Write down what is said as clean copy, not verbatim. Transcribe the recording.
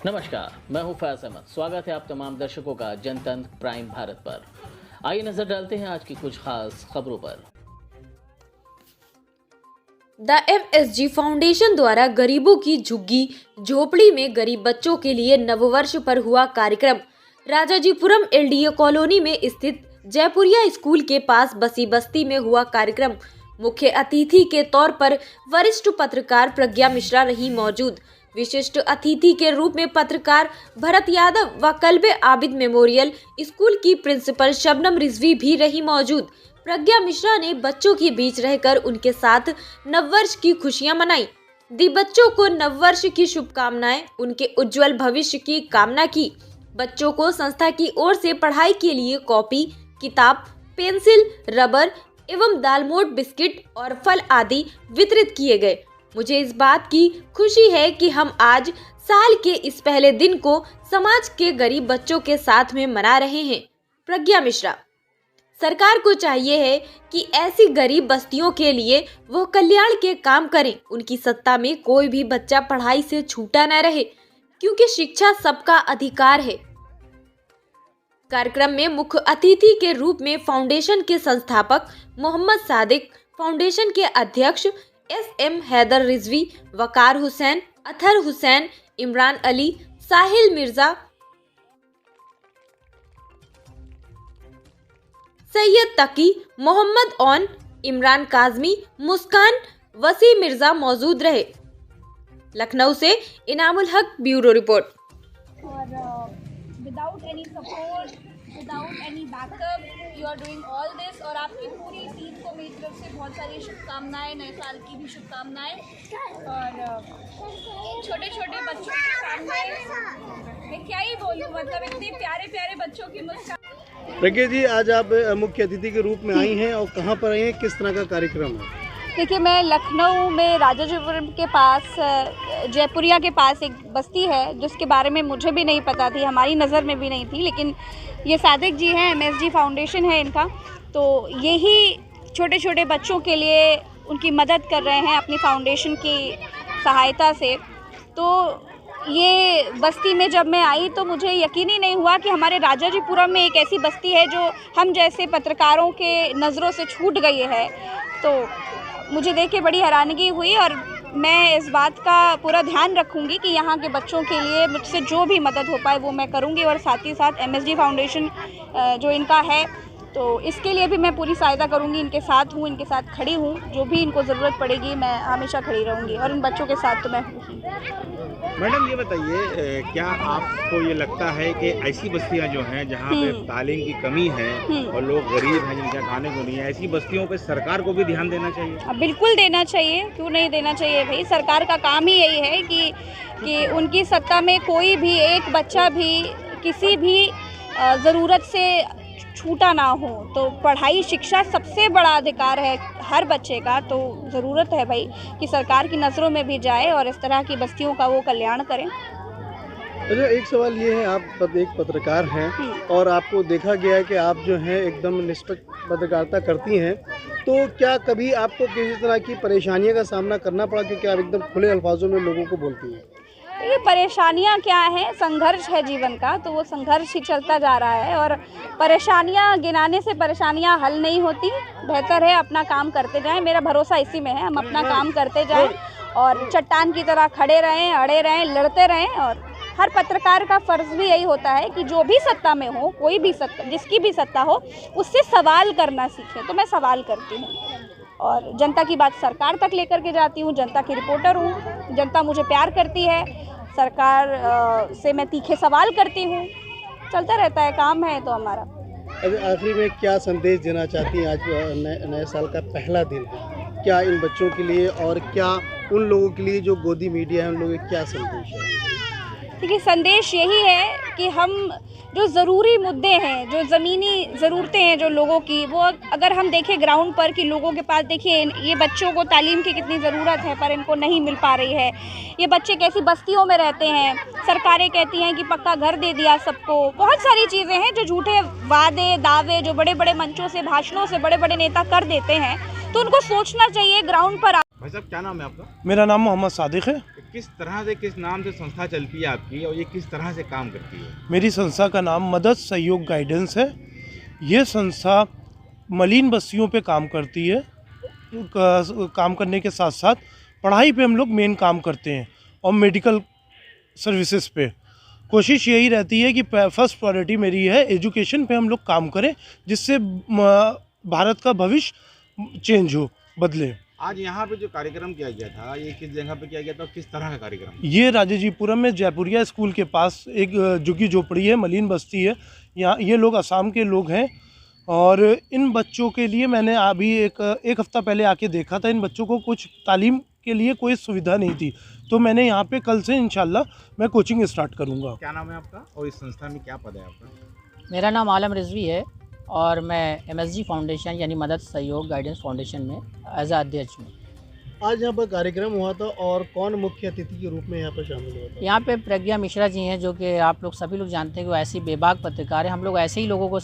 नमस्कार, मैं हूं फैज अहमद। स्वागत है आप तमाम दर्शकों का जनतंत्र प्राइम भारत पर। आइए नजर डालते हैं आज की कुछ खास खबरों पर। द MSG फाउंडेशन द्वारा गरीबों की झुग्गी झोपड़ी में गरीब बच्चों के लिए नववर्ष पर हुआ कार्यक्रम राजाजीपुरम LDA कॉलोनी में स्थित जयपुरिया स्कूल के पास बसी बस्ती में हुआ कार्यक्रम। मुख्य अतिथि के तौर पर वरिष्ठ पत्रकार प्रज्ञा मिश्रा रही मौजूद। विशिष्ट अतिथि के रूप में पत्रकार भरत यादव व कल्बे आबिद मेमोरियल स्कूल की प्रिंसिपल शबनम रिजवी भी रही मौजूद। प्रज्ञा मिश्रा ने बच्चों के बीच रहकर उनके साथ नववर्ष की खुशियां मनाई, दी बच्चों को नववर्ष की शुभकामनाएं, उनके उज्जवल भविष्य की कामना की। बच्चों को संस्था की ओर से पढ़ाई के लिए कॉपी, किताब, पेंसिल, रबर एवं दालमोट, बिस्किट और फल आदि वितरित किए गए। मुझे इस बात की खुशी है कि हम आज साल के इस पहले दिन को समाज के गरीब बच्चों के साथ में मना रहे हैं। प्रज्ञा मिश्रा। सरकार को चाहिए है कि ऐसी गरीब बस्तियों के लिए वो कल्याण के काम करें। उनकी सत्ता में कोई भी बच्चा पढ़ाई से छूटा न रहे, क्योंकि शिक्षा सबका अधिकार है। कार्यक्रम में मुख्य अतिथि के रूप में फाउंडेशन के संस्थापक मोहम्मद सादिक, फाउंडेशन के अध्यक्ष SM हैदर रिजवी, वकार हुसैन, अथर हुसैन, इमरान अली, साहिल मिर्जा, सैयद तकी, मोहम्मद ओन, इमरान काजमी, मुस्कान, वसी मिर्जा मौजूद रहे। लखनऊ से Inamul Haq, bureau report. Without any support, without any backup, you are doing all this और आपकी पूरी टीम को मेरी तरफ से बहुत सारी शुभकामनाएं, नए साल की भी शुभकामनाएं। और छोटे छोटे बच्चों के सामने मैं क्या ही बोलूँ, मतलब इतने प्यारे प्यारे बच्चों की मुस्कान। प्रज्ञा जी, आज आप मुख्य अतिथि के रूप में आई हैं और कहाँ पर आई हैं, किस तरह का कार्यक्रम है? देखिए, मैं लखनऊ में राजाजीपुरम के पास जयपुरिया के पास एक बस्ती है जिसके बारे में मुझे भी नहीं पता थी, हमारी नज़र में भी नहीं थी, लेकिन ये सादिक जी हैं, MSG फाउंडेशन है इनका, तो यही छोटे छोटे बच्चों के लिए उनकी मदद कर रहे हैं अपनी फाउंडेशन की सहायता से। तो ये बस्ती में जब मैं आई तो मुझे यकीन ही नहीं हुआ कि हमारे राजाजीपुरम में एक ऐसी बस्ती है जो हम जैसे पत्रकारों के नज़रों से छूट गई है। तो मुझे देख के बड़ी हैरानगी हुई और मैं इस बात का पूरा ध्यान रखूंगी कि यहाँ के बच्चों के लिए मुझसे जो भी मदद हो पाए वो मैं करूँगी। और साथ ही साथ MSG फाउंडेशन जो इनका है, तो इसके लिए भी मैं पूरी सहायता करूँगी। इनके साथ हूँ, इनके साथ खड़ी हूँ, जो भी इनको ज़रूरत पड़ेगी मैं हमेशा खड़ी रहूँगी और इन बच्चों के साथ तो मैं हूँ। मैडम, ये बताइए, क्या आपको ये लगता है कि ऐसी बस्तियां जो हैं जहां पे तालीम की कमी है और लोग गरीब हैं, जिनके खाने को नहीं है, ऐसी बस्तियों पे सरकार को भी ध्यान देना चाहिए? बिल्कुल देना चाहिए, क्यों नहीं देना चाहिए भाई। सरकार का काम ही यही है कि उनकी सत्ता में कोई भी एक बच्चा भी किसी भी ज़रूरत से छूटा ना हो। तो पढ़ाई, शिक्षा सबसे बड़ा अधिकार है हर बच्चे का, तो ज़रूरत है भाई कि सरकार की नज़रों में भी जाए और इस तरह की बस्तियों का वो कल्याण करें। अच्छा, एक सवाल ये है, आप एक पत्रकार हैं और आपको देखा गया है कि आप जो हैं एकदम निष्पक्ष पत्रकारिता करती हैं, तो क्या कभी आपको किसी तरह की परेशानियों का सामना करना पड़ा, क्योंकि आप एकदम खुले अल्फाजों में लोगों को बोलती हैं? ये परेशानियां क्या हैं, संघर्ष है जीवन का, तो वो संघर्ष ही चलता जा रहा है और परेशानियां गिनाने से परेशानियां हल नहीं होती। बेहतर है अपना काम करते जाएं, मेरा भरोसा इसी में है, हम अपना काम करते जाएं और चट्टान की तरह खड़े रहें, अड़े रहें, लड़ते रहें। और हर पत्रकार का फ़र्ज़ भी यही होता है कि जो भी सत्ता में हो, कोई भी सत्ता, जिसकी भी सत्ता हो, उससे सवाल करना सीखें। तो मैं सवाल करती हूँ और जनता की बात सरकार तक लेकर के जाती हूँ। जनता की रिपोर्टर हूँ, जनता मुझे प्यार करती है, सरकार से मैं तीखे सवाल करती हूँ। चलता रहता है, काम है तो हमारा। आखिरी में क्या संदेश देना चाहती हैं? आज नए साल का पहला दिन है, क्या इन बच्चों के लिए और क्या उन लोगों के लिए जो गोदी मीडिया है, उन लोगों के क्या संदेश है? देखिए, संदेश यही है कि हम जो ज़रूरी मुद्दे हैं, जो ज़मीनी ज़रूरतें हैं जो लोगों की, वो अगर हम देखें ग्राउंड पर कि लोगों के पास, देखिए ये बच्चों को तालीम की कितनी ज़रूरत है पर इनको नहीं मिल पा रही है। ये बच्चे कैसी बस्तियों में रहते हैं, सरकारें कहती हैं कि पक्का घर दे दिया सबको। बहुत सारी चीज़ें हैं जो झूठे वादे, दावे जो बड़े बड़े मंचों से, भाषणों से बड़े बड़े नेता कर देते हैं, तो उनको सोचना चाहिए ग्राउंड पर। भाई साहब, क्या नाम है आपका? मेरा नाम मोहम्मद सादिक है। किस तरह से, किस नाम से संस्था चलती है आपकी और ये किस तरह से काम करती है? मेरी संस्था का नाम मदद सहयोग गाइडेंस है। ये संस्था मलिन बस्तियों पे काम करती है। काम करने के साथ साथ पढ़ाई पे हम लोग मेन काम करते हैं और मेडिकल सर्विसेज पे। कोशिश यही रहती है कि फर्स्ट प्रायोरिटी मेरी है एजुकेशन पे हम लोग काम करें, जिससे भारत का भविष्य चेंज हो, बदले। आज यहाँ पे जो कार्यक्रम किया गया था, ये किस जगह पे किया गया था और किस तरह का कार्यक्रम? ये राजाजीपुरम में जयपुरिया स्कूल के पास एक झुग्गी झोपड़ी है, मलिन बस्ती है। यहाँ ये लोग असम के लोग हैं और इन बच्चों के लिए मैंने अभी एक हफ़्ता पहले आके देखा था। इन बच्चों को कुछ तालीम के लिए कोई सुविधा नहीं थी, तो मैंने यहाँ पे कल से इंशाल्लाह मैं कोचिंग स्टार्ट करूँगा। क्या नाम है आपका और इस संस्था में क्या पद है आपका? मेरा नाम आलम रिजवी है और मैं MSG फाउंडेशन यानी मदद सहयोग गाइडेंस फाउंडेशन में एज अध्यक्ष हूँ। आज यहाँ पर कार्यक्रम हुआ था और कौन मुख्य अतिथि के रूप में यहाँ पर शामिल हुआ था? यहाँ पे प्रज्ञा मिश्रा जी हैं, जो कि आप लोग सभी लोग जानते हैं कि वो ऐसी बेबाक पत्रकार है। हम लोग ऐसे ही लोगों को